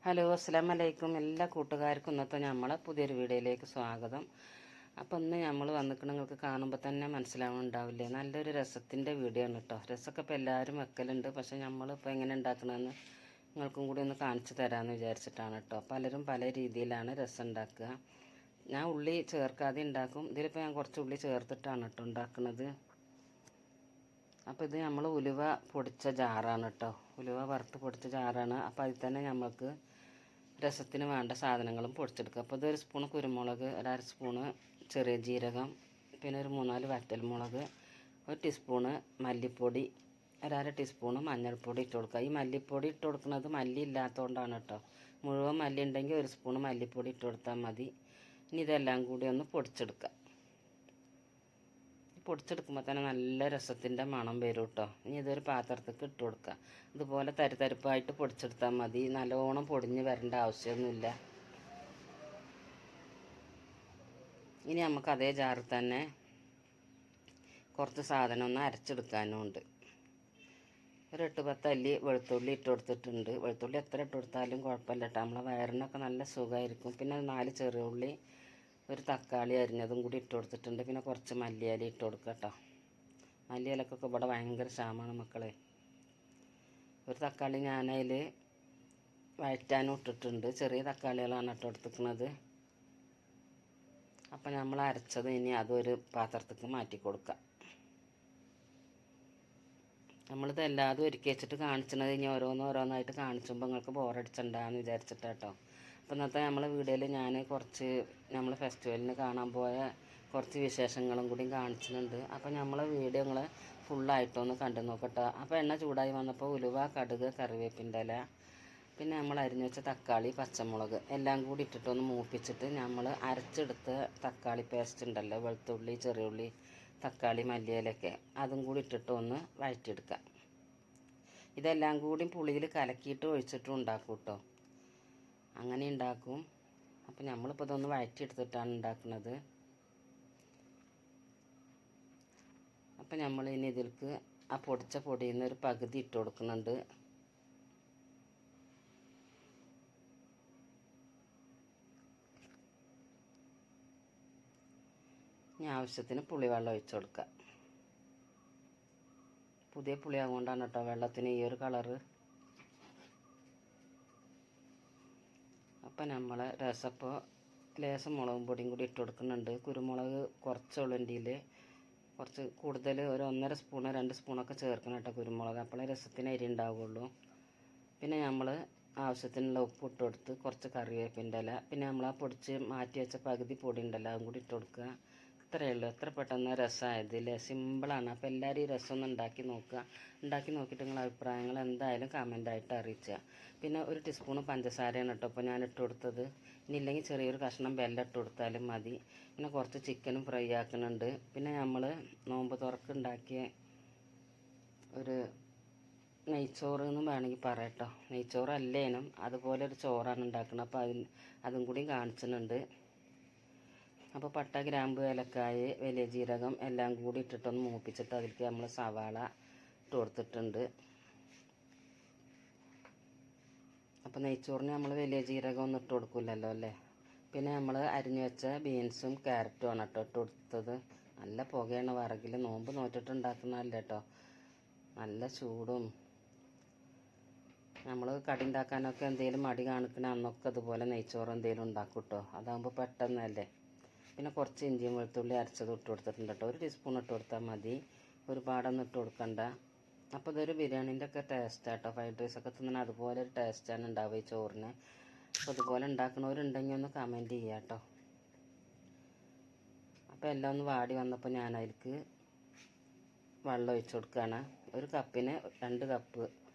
Hello, അസ്സലാമു അലൈക്കും. എല്ലാ കൂട്ടുകാർക്കും ഇന്നത്തെ നമ്മളെ പുതിയൊരു വീഡിയോയിലേക്ക് സ്വാഗതം. അപ്പോൾ ഇന്ന് നമ്മൾ വന്നിട്ട് നിങ്ങൾക്ക് കാണുമ്പോൾ തന്നെ മനസ്സിലാവുന്നുണ്ടാവില്ലേ, നല്ലൊരു രസത്തിൻ്റെ വീഡിയോ ആണ് കേട്ടോ. രസമൊക്കെ ഇപ്പോൾ എല്ലാവരും വെക്കലുണ്ട്, പക്ഷേ നമ്മളിപ്പോൾ എങ്ങനെ ഉണ്ടാക്കണമെന്ന് നിങ്ങൾക്കും കൂടി ഒന്ന് കാണിച്ചു തരാമെന്ന് വിചാരിച്ചിട്ടാണ് കേട്ടോ. പലരും പല രീതിയിലാണ് രസം ഉണ്ടാക്കുക. ഞാൻ ഉള്ളി ചേർക്കാതെ ഉണ്ടാക്കും. ഇതിലിപ്പോൾ ഞാൻ കുറച്ച് ഉള്ളി ചേർത്തിട്ടാണ് കേട്ടോ ഉണ്ടാക്കുന്നത്. അപ്പോൾ ഇത് നമ്മൾ ഉലുവ പൊടിച്ച ജാറാണ് കേട്ടോ. ഉലുവ വറുത്ത് പൊടിച്ച ജാറാണ്. അപ്പോൾ അതിൽ തന്നെ നമുക്ക് രസത്തിന് വേണ്ട സാധനങ്ങളും പൊടിച്ചെടുക്കുക. അപ്പോൾ ഇതൊരു സ്പൂൺ കുരുമുളക്, ഒരു അര സ്പൂണ് ചെറിയ ജീരകം, പിന്നെ ഒരു 3-4 വറ്റൽമുളക്, ഒരു ടീസ്പൂണ് മല്ലിപ്പൊടി, ഒരര ടീസ്പൂണ് മഞ്ഞൾപ്പൊടി ഇട്ട് കൊടുക്കുക. ഈ മല്ലിപ്പൊടി ഇട്ട് കൊടുക്കുന്നത് മല്ലി ഇല്ലാത്തതുകൊണ്ടാണ് കേട്ടോ. മുഴുവൻ മല്ലി ഉണ്ടെങ്കിൽ ഒരു സ്പൂണ് മല്ലിപ്പൊടി ഇട്ട് കൊടുത്താൽ മതി. ഇനി ഇതെല്ലാം കൂടി ഒന്ന് പൊടിച്ചെടുക്കുക. പൊടിച്ചെടുക്കുമ്പോൾ തന്നെ നല്ല രസത്തിൻ്റെ മണം വരും കേട്ടോ. ഇനി ഇതൊരു പാത്രത്തേക്ക് ഇട്ട് കൊടുക്കുക. ഇതുപോലെ തരിതരിപ്പായിട്ട് പൊടിച്ചെടുത്താൽ മതി. നല്ലോണം പൊടിഞ്ഞ് വരേണ്ട ആവശ്യമൊന്നുമില്ല. ഇനി നമുക്ക് അതേ ജാറിൽ തന്നെ കുറച്ച് സാധനം ഒന്ന് അരച്ചെടുക്കാനും ഉണ്ട്. ഒരു 8-10 അല്ലി വെളുത്തുള്ളി ഇട്ട് കൊടുത്തിട്ടുണ്ട്. വെളുത്തുള്ളി എത്ര ഇട്ട് കൊടുത്താലും കുഴപ്പമില്ല കേട്ടോ. നമ്മളെ വയറിനൊക്കെ നല്ല സുഖമായിരിക്കും. പിന്നെ 4 ചെറിയ ഉള്ളി, ഒരു തക്കാളി അരിഞ്ഞതും കൂടി ഇട്ട് കൊടുത്തിട്ടുണ്ട്. പിന്നെ കുറച്ച് മല്ലിയില ഇട്ട് കൊടുക്കുക കേട്ടോ. മല്ലിയിലക്കൊക്കെ ഇവിടെ ഭയങ്കര ക്ഷാമമാണ് മക്കളെ. ഒരു തക്കാളി ഞാനതിൽ വഴറ്റാനും ഇട്ടിട്ടുണ്ട്. ചെറിയ തക്കാളികളാണ് ഇട്ട് കൊടുത്തിരിക്കുന്നത്. അപ്പം നമ്മൾ അരച്ചത് ഇനി അതൊരു പാത്രത്തേക്ക് മാറ്റി കൊടുക്കുക. നമ്മളിത് എല്ലാതും ഒരുക്കി വെച്ചിട്ട് കാണിച്ചത് ഇനി ഓരോന്നായിട്ട് കാണിച്ചുമ്പോൾ നിങ്ങൾക്ക് ബോറടിച്ചണ്ടാന്ന് വിചാരിച്ചിട്ടാട്ടോ. അപ്പോൾ ഇന്നത്തെ നമ്മളെ വീഡിയോയിൽ ഞാൻ കുറച്ച് നമ്മൾ ഫെസ്റ്റിവലിന് കാണാൻ പോയ കുറച്ച് വിശേഷങ്ങളും കൂടി കാണിച്ചിട്ടുണ്ട്. അപ്പോൾ നമ്മളെ വീഡിയോ നിങ്ങൾ ഫുള്ളായിട്ടൊന്ന് കണ്ടു നോക്കട്ടോ. അപ്പോൾ എണ്ണ ചൂടായി വന്നപ്പോൾ ഉലുവ, കടുക്, കറിവേപ്പിൻ്റെ ഇല, പിന്നെ നമ്മൾ അരിഞ്ഞു വെച്ച തക്കാളി, പച്ചമുളക് എല്ലാം കൂടി ഇട്ടിട്ടൊന്ന് മൂപ്പിച്ചിട്ട് നമ്മൾ അരച്ചെടുത്ത തക്കാളി പേസ്റ്റ് ഉണ്ടല്ലോ, വെളുത്തുള്ളി, ചെറിയുള്ളി, തക്കാളി, മല്ലിയിലൊക്കെ അതും കൂടി ഇട്ടിട്ട് ഒന്ന് വഴറ്റിയെടുക്കുക. ഇതെല്ലാം കൂടി പുളിയിൽ കലക്കിയിട്ട് ഒഴിച്ചിട്ടും ഉണ്ടാക്കും കേട്ടോ. അങ്ങനെ ഉണ്ടാക്കും. അപ്പം നമ്മളിപ്പോൾ ഇതൊന്ന് വഴറ്റിയെടുത്തിട്ടാണ് ഉണ്ടാക്കുന്നത്. അപ്പം നമ്മൾ ഇനി ഇതിലേക്ക് ആ പൊടിച്ച പൊടിയിൽ നിന്ന് ഒരു പകുതി ഇട്ട് കൊടുക്കുന്നുണ്ട്. ഇനി ആവശ്യത്തിന് പുളിവെള്ളം ഒഴിച്ച് കൊടുക്കുക. പുതിയ പുളിയാകൊണ്ടാണ് കേട്ടോ വെള്ളത്തിന് ഈ ഒരു കളറ്. അപ്പം നമ്മൾ രസപ്പോൾ ലേശം മുളകും പൊടിയും കൂടി ഇട്ട് കൊടുക്കുന്നുണ്ട്. കുരുമുളക് കുറച്ചുള്ളതിൽ കുറച്ച് കൂടുതൽ ഒരു 1.5 സ്പൂണ് 2 സ്പൂണൊക്കെ ചേർക്കണം കേട്ടോ കുരുമുളക്. അപ്പോഴേ രസത്തിന് അരി ഉണ്ടാവുകയുള്ളൂ. പിന്നെ നമ്മൾ ആവശ്യത്തിനുള്ള ഉപ്പ് ഇട്ട് കൊടുത്ത് കുറച്ച് കറിവേപ്പിൻ്റെ ഇല, പിന്നെ നമ്മൾ ആ പൊടിച്ച് മാറ്റി വെച്ച പകുതി പൊടി ഉണ്ടല്ലോ അതും കൂടി ഇട്ട് കൊടുക്കുക. ഇത്രയേ ഉള്ളൂ. എത്ര പെട്ടെന്ന് രസമായതില്ലേ, സിമ്പിളാണ്. അപ്പോൾ എല്ലാവരും ഈ രസം ഒന്ന് ഉണ്ടാക്കി നോക്കുക. ഉണ്ടാക്കി നോക്കിയിട്ട് നിങ്ങളുടെ അഭിപ്രായങ്ങൾ എന്തായാലും കമൻ്റായിട്ട് അറിയിക്കുക. പിന്നെ ഒരു ടീസ്പൂണ് പഞ്ചസാരയാണ് കേട്ടോ ഇപ്പോൾ ഞാൻ ഇട്ട് കൊടുത്തത്. ഇനി ഇല്ലെങ്കിൽ ചെറിയൊരു കഷ്ണം വെല്ലം ഇട്ട് കൊടുത്താലും മതി. പിന്നെ കുറച്ച് ചിക്കനും ഫ്രൈ ആക്കുന്നുണ്ട്. പിന്നെ നമ്മൾ നോമ്പ് തുറക്കുണ്ടാക്കിയ ഒരു നെയ്ച്ചോറ് എന്ന് വേണമെങ്കിൽ പറയട്ടോ. നെയ്ച്ചോറല്ലേനും അതുപോലെ ഒരു ചോറാണ് ഉണ്ടാക്കുന്നത്. അപ്പോൾ അതും കൂടി കാണിച്ചിട്ടുണ്ട്. അപ്പോൾ പട്ട, ഗ്രാമ്പ്, ഏലക്കായ്, വലിയ ജീരകം എല്ലാം കൂടി ഇട്ടിട്ടൊന്ന് മൂപ്പിച്ചിട്ട് അതിലേക്ക് നമ്മൾ സവാള ഇട്ട് കൊടുത്തിട്ടുണ്ട്. അപ്പോൾ നെയ്ച്ചോറിന് നമ്മൾ വലിയ ജീരകം ഒന്നും ഇട്ട് കൊടുക്കില്ലല്ലോ അല്ലേ. പിന്നെ നമ്മൾ അരിഞ്ഞു വെച്ച ബീൻസും ക്യാരറ്റും ആണ് കേട്ടോ ഇട്ട് കൊടുത്തത്. നല്ല പുകയാണ് വിറകിൽ. നോമ്പ് നോറ്റിട്ടുണ്ടാക്കുന്നതല്ല കേട്ടോ. നല്ല ചൂടും. നമ്മൾ കടി ഉണ്ടാക്കാനൊക്കെ എന്തെങ്കിലും മടി കാണിക്കണ അന്നൊക്കെ അതുപോലെ നെയ്ച്ചോറ് എന്തെങ്കിലും ഉണ്ടാക്കും കേട്ടോ. അതാകുമ്പോൾ പെട്ടെന്നല്ലേ. പിന്നെ കുറച്ച് ഇഞ്ചിയും വെളുത്തുള്ളി അരച്ചത് ഇട്ട് കൊടുത്തിട്ടുണ്ട് കേട്ടോ. ഒരു ടീസ്പൂൺ ഇട്ട് കൊടുത്താൽ മതി, ഒരുപാടൊന്നും ഇട്ട് കൊടുക്കണ്ട. അപ്പോൾ ഇതൊരു ബിരിയാണീൻ്റെ ഒക്കെ ടേസ്റ്റ് കേട്ടോ. ഫ്രൈഡ് റൈസൊക്കെ തിന്നണം അതുപോലെ ഒരു ടേസ്റ്റാണ് ഉണ്ടാവുക ഈ ചോറിന്. അപ്പോൾ അതുപോലെ ഉണ്ടാക്കുന്നവരുണ്ടെങ്കിൽ ഒന്ന് കമൻറ്റ് ചെയ്യുക കേട്ടോ. അപ്പോൾ എല്ലാം ഒന്ന് വാടി വന്നപ്പോൾ ഞാൻ അതിലേക്ക് വെള്ളം ഒഴിച്ച് കൊടുക്കുകയാണ്. ഒരു കപ്പിന് 2 കപ്പ്,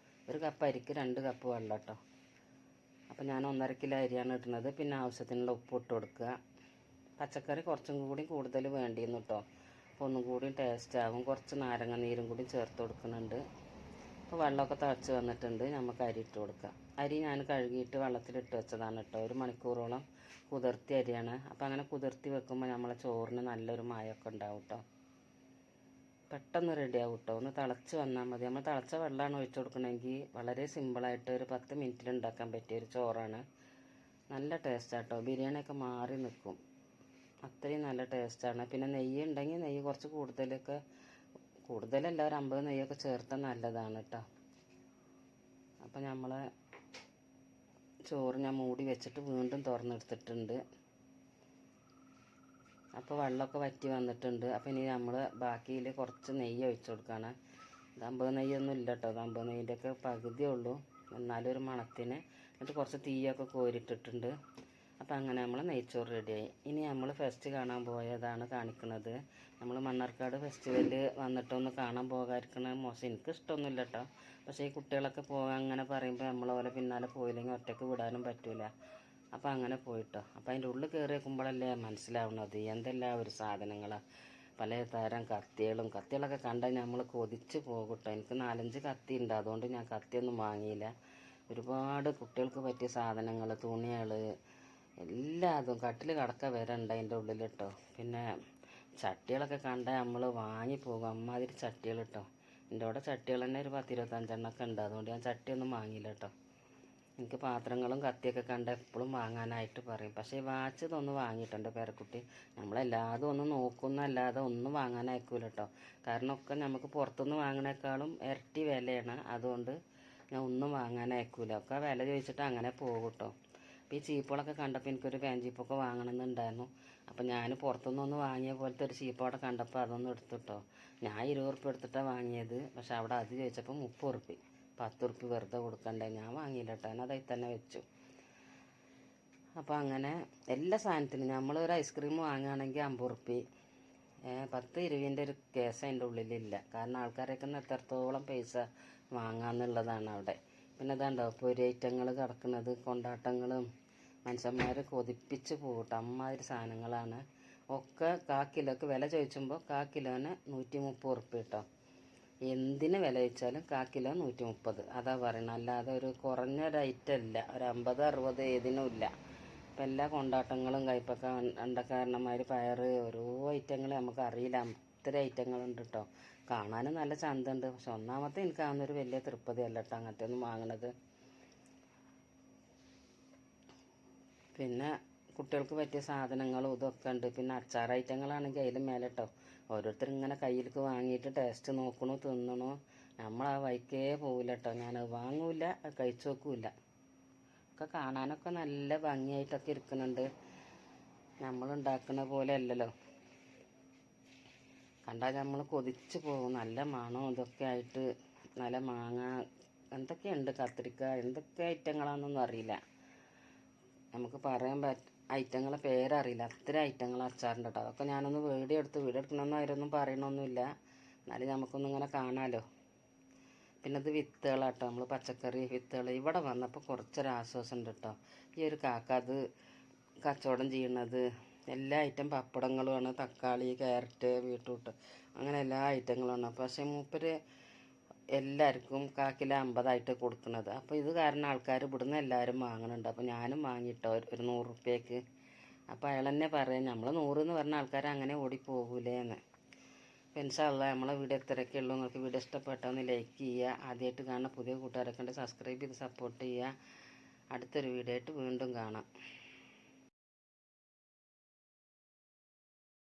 ഒരു കപ്പ് അരിക്ക് 2 കപ്പ് വെള്ളം കേട്ടോ. അപ്പോൾ ഞാൻ 1.5 കിലോ അരിയാണ് ഇടുന്നത്. പിന്നെ ആവശ്യത്തിനുള്ള ഉപ്പ് ഇട്ട് കൊടുക്കുക. പച്ചക്കറി കുറച്ചും കൂടി കൂടുതൽ വേണ്ടിയിരുന്നു കേട്ടോ. അപ്പോൾ ഒന്നും കൂടി ടേസ്റ്റ് ആകും. കുറച്ച് നാരങ്ങ നീരും കൂടി ചേർത്ത് കൊടുക്കുന്നുണ്ട്. അപ്പോൾ വെള്ളമൊക്കെ തിളച്ച് വന്നിട്ടുണ്ട്. നമുക്ക് അരി ഇട്ട് കൊടുക്കാം. അരി ഞാൻ കഴുകിയിട്ട് വെള്ളത്തിലിട്ട് വെച്ചതാണ് കേട്ടോ. 1 മണിക്കൂറോളം കുതിർത്തി അരിയാണ്. അപ്പോൾ അങ്ങനെ കുതിർത്തി വെക്കുമ്പോൾ നമ്മളെ ചോറിന് നല്ലൊരു മയമൊക്കെ ഉണ്ടാവും കേട്ടോ. പെട്ടെന്ന് റെഡിയാവും കേട്ടോ. ഒന്ന് തിളച്ച് വന്നാൽ മതി. നമ്മൾ തിളച്ച വെള്ളമാണ് ഒഴിച്ചു കൊടുക്കണമെങ്കിൽ വളരെ സിമ്പിളായിട്ട് ഒരു 10 മിനിറ്റിൽ ഉണ്ടാക്കാൻ പറ്റിയ ഒരു ചോറാണ്. നല്ല ടേസ്റ്റാണ് കേട്ടോ. ബിരിയാണിയൊക്കെ മാറി നിൽക്കും, അത്രയും നല്ല ടേസ്റ്റാണ്. പിന്നെ നെയ്യ് ഉണ്ടെങ്കിൽ നെയ്യ് കുറച്ച് കൂടുതലല്ല, ഒരു 50 നെയ്യൊക്കെ ചേർത്താൽ നല്ലതാണ് കേട്ടോ. അപ്പം നമ്മൾ ചോറ് ഞാൻ മൂടി വെച്ചിട്ട് വീണ്ടും തുറന്നെടുത്തിട്ടുണ്ട്. അപ്പോൾ വെള്ളമൊക്കെ വറ്റി വന്നിട്ടുണ്ട്. അപ്പോൾ ഇനി നമ്മൾ ബാക്കിയിൽ കുറച്ച് നെയ്യ് ഒഴിച്ചു കൊടുക്കുകയാണ്. ഇത് 50 നെയ്യൊന്നും ഇല്ല കേട്ടോ, 50 നെയ്യിൻ്റെയൊക്കെ പകുതിയേ ഉള്ളൂ, എന്നാലും ഒരു മണത്തിന്. എന്നിട്ട് കുറച്ച് തീയൊക്കെ കോരിട്ടിട്ടുണ്ട്. അപ്പോൾ അങ്ങനെ നമ്മൾ നെയ്ച്ചോറ് റെഡിയായി. ഇനി നമ്മൾ ഫെസ്റ്റ് കാണാൻ പോയതാണ് കാണിക്കുന്നത്. നമ്മൾ മണ്ണാർക്കാട് ഫെസ്റ്റിവലിൽ വന്നിട്ടൊന്ന് കാണാൻ പോകാതിരിക്കണ മോശം, എനിക്ക് ഇഷ്ടമൊന്നുമില്ല കേട്ടോ. പക്ഷേ ഈ കുട്ടികളൊക്കെ പോകാൻ അങ്ങനെ പറയുമ്പോൾ നമ്മളെ പിന്നാലെ പോയില്ലെങ്കിൽ ഒറ്റയ്ക്ക് വിടാനും പറ്റില്ല. അപ്പോൾ അങ്ങനെ പോയിട്ടോ. അപ്പോൾ അതിൻ്റെ ഉള്ളിൽ കയറി വെക്കുമ്പോഴല്ലേ മനസ്സിലാവുന്നത് എന്തെല്ലാം ഒരു സാധനങ്ങളാണ്. പല തരം കത്തികളൊക്കെ കണ്ടാൽ നമ്മൾ കൊതിച്ച് പോകും കേട്ടോ. എനിക്ക് 4-5 കത്തി ഉണ്ട്, അതുകൊണ്ട് ഞാൻ കത്തിയൊന്നും വാങ്ങിയില്ല. ഒരുപാട് കുട്ടികൾക്ക് പറ്റിയ സാധനങ്ങൾ, തുണികൾ, എല്ലാതും കട്ടിൽ കടക്ക വരെ ഉണ്ട് അതിൻ്റെ ഉള്ളിൽ കേട്ടോ. പിന്നെ ചട്ടികളൊക്കെ കണ്ടാൽ നമ്മൾ വാങ്ങിപ്പോകും, അമ്മാതിരി ചട്ടികൾ കേട്ടോ. എൻ്റെ അവിടെ ചട്ടികൾ തന്നെ ഒരു 10-25 ഉണ്ട്, അതുകൊണ്ട് ഞാൻ ചട്ടിയൊന്നും വാങ്ങിയില്ല കേട്ടോ. എനിക്ക് പാത്രങ്ങളും കത്തിയൊക്കെ കണ്ട എപ്പോഴും വാങ്ങാനായിട്ട് പറയും. പക്ഷേ വാച്ച് ഇതൊന്നും വാങ്ങിയിട്ടുണ്ട് പേരക്കുട്ടി. നമ്മളെല്ലാതും ഒന്ന് നോക്കുന്നല്ലാതെ ഒന്നും വാങ്ങാനായിക്കൂല കേട്ടോ. കാരണം ഒക്കെ നമുക്ക് പുറത്തുനിന്ന് വാങ്ങണേക്കാളും ഇരട്ടി വിലയാണ്, അതുകൊണ്ട് ഞാൻ ഒന്നും വാങ്ങാനായിക്കൂല. ഒക്കെ വില ചോദിച്ചിട്ട് അങ്ങനെ പോകും കേട്ടോ. അപ്പോൾ ഈ ചീപ്പുകളൊക്കെ കണ്ടപ്പോൾ എനിക്കൊരു ഫാൻ ചീപ്പൊക്കെ വാങ്ങണമെന്നുണ്ടായിരുന്നു. അപ്പോൾ ഞാൻ പുറത്തുനിന്നൊന്ന് വാങ്ങിയ പോലത്തെ ഒരു ചീപ്പ് അവിടെ കണ്ടപ്പോൾ അതൊന്നും എടുത്തു കേട്ടോ. ഞാൻ 20 ഉറുപ്പ്യ എടുത്തിട്ടാണ് വാങ്ങിയത്. പക്ഷെ അവിടെ അത് ചോദിച്ചപ്പോൾ 30 ഉറുപ്പ്യ, 10 ഉറുപ്പ്യ വെറുതെ കൊടുക്കണ്ടേ. ഞാൻ വാങ്ങിയില്ല കേട്ടോ, ഞാൻ അതിൽ തന്നെ വെച്ചു. അപ്പോൾ അങ്ങനെ എല്ലാ സാധനത്തിനും നമ്മളൊരു ഐസ്ക്രീം വാങ്ങുകയാണെങ്കിൽ 50 ഉറുപ്പ്യ, 10-20ൻ്റെ ഒരു കേസ് അതിൻ്റെ ഉള്ളിലില്ല. കാരണം ആൾക്കാരൊക്കെ എത്രത്തോളം പൈസ വാങ്ങാമെന്നുള്ളതാണ് അവിടെ. പിന്നെ ഇതാണ്ടോ പൊരി ഐറ്റങ്ങൾ കിടക്കുന്നത്, കൊണ്ടാട്ടങ്ങളും, മനുഷ്യന്മാർ കൊതിപ്പിച്ച് പോകട്ടെ, അമ്മാതിരി സാധനങ്ങളാണ്. ഒക്കെ 1/4 കിലോക്ക് വില ചോദിച്ചുമ്പോൾ 1/4 കിലോന് 130 ഉറുപ്പ്യ കേട്ടോ. എന്തിന് വില ചോദിച്ചാലും 1/4 കിലോ 130, അതാ പറയണത്. അല്ലാതെ ഒരു കുറഞ്ഞൊരു ഐറ്റം ഇല്ല, ഒരു 50-60 ഏതിനും ഇല്ല. ഇപ്പം എല്ലാ കൊണ്ടാട്ടങ്ങളും കയ്പക്ക അണ്ടക്കാരണന്മാർ പയറ് ഓരോ ഐറ്റങ്ങൾ നമുക്ക് അറിയില്ല, അത്ര ഐറ്റങ്ങളുണ്ട് കേട്ടോ. കാണാനും നല്ല ചന്തമുണ്ട്. പക്ഷെ ഒന്നാമത്തെ എനിക്കാവുന്നൊരു വലിയ തൃപ്തി അല്ല കേട്ടോ അങ്ങനത്തെ ഒന്നും വാങ്ങണത്. പിന്നെ കുട്ടികൾക്ക് പറ്റിയ സാധനങ്ങളും ഇതൊക്കെ ഉണ്ട്. പിന്നെ അച്ചാർ ഐറ്റങ്ങളാണെങ്കിൽ അതിലും മേലെ കേട്ടോ. ഓരോരുത്തർ ഇങ്ങനെ കയ്യിലേക്ക് വാങ്ങിയിട്ട് ടേസ്റ്റ് നോക്കണു, തിന്നണു. നമ്മൾ ആ വഴിക്കേ പോവില്ല കേട്ടോ. ഞാനത് വാങ്ങൂല, കഴിച്ചു നോക്കൂല. ഒക്കെ കാണാനൊക്കെ നല്ല ഭംഗിയായിട്ടൊക്കെ ഇരിക്കുന്നുണ്ട്, നമ്മളുണ്ടാക്കുന്ന പോലെ അല്ലല്ലോ. കണ്ടാൽ നമ്മൾ കൊതിച്ച് പോകും. നല്ല മണവും ഇതൊക്കെ ആയിട്ട്, നല്ല മാങ്ങ എന്തൊക്കെയുണ്ട്, കത്തിരിക്ക, എന്തൊക്കെ ഐറ്റങ്ങളാണെന്നൊന്നും അറിയില്ല. നമുക്ക് പറയാൻ ഐറ്റങ്ങളെ പേരറിയില്ല, അത്ര ഐറ്റങ്ങൾ അച്ചാറുണ്ട് കേട്ടോ. അതൊക്കെ ഞാനൊന്ന് വീഡിയോ എടുക്കണമെന്ന് അവരൊന്നും പറയണമൊന്നുമില്ല, എന്നാലും നമുക്കൊന്നും ഇങ്ങനെ കാണാമല്ലോ. പിന്നെ ഇത് വിത്തുകളാട്ടോ, നമ്മൾ പച്ചക്കറി വിത്തുകൾ. ഇവിടെ വന്നപ്പോൾ കുറച്ചൊരാശ്വാസം ഉണ്ട് കേട്ടോ. ഈ ഒരു കാക്ക അത് കച്ചവടം ചെയ്യണത് എല്ലാ ഐറ്റം പപ്പടങ്ങളുമാണ്, തക്കാളി, ക്യാരറ്റ്, ബീട്രൂട്ട്, അങ്ങനെ എല്ലാ ഐറ്റങ്ങളുമാണ്. പക്ഷേ മൂപ്പര് എല്ലാവർക്കും 1/4 കിലോ 50 കൊടുക്കുന്നത്. അപ്പോൾ ഇത് കാരണം ആൾക്കാർ ഇവിടുന്ന് എല്ലാവരും വാങ്ങുന്നുണ്ട്. അപ്പോൾ ഞാനും വാങ്ങിയിട്ടോ ഒരു 100 ഉറുപ്പ്യക്ക്. അപ്പോൾ അയാൾ തന്നെ പറയാം, നമ്മൾ 100 എന്ന് പറഞ്ഞ ആൾക്കാർ അങ്ങനെ ഓടിപ്പോകൂലേന്ന്. അപ്പോൾ ഇൻഷാ അല്ലാഹ് നമ്മളെ വീഡിയോ ഇത്രയൊക്കെ ഉള്ളൂ. നിങ്ങൾക്ക് വീഡിയോ ഇഷ്ടപ്പെട്ടാൽ ഒന്ന് ലൈക്ക് ചെയ്യുക. ആദ്യമായിട്ട് കാണുന്ന പുതിയ കൂട്ടുകാരൊക്കെ ഉണ്ട്, സബ്സ്ക്രൈബ് ചെയ്ത് സപ്പോർട്ട് ചെയ്യുക. അടുത്തൊരു വീഡിയോ ആയിട്ട് വീണ്ടും കാണാം.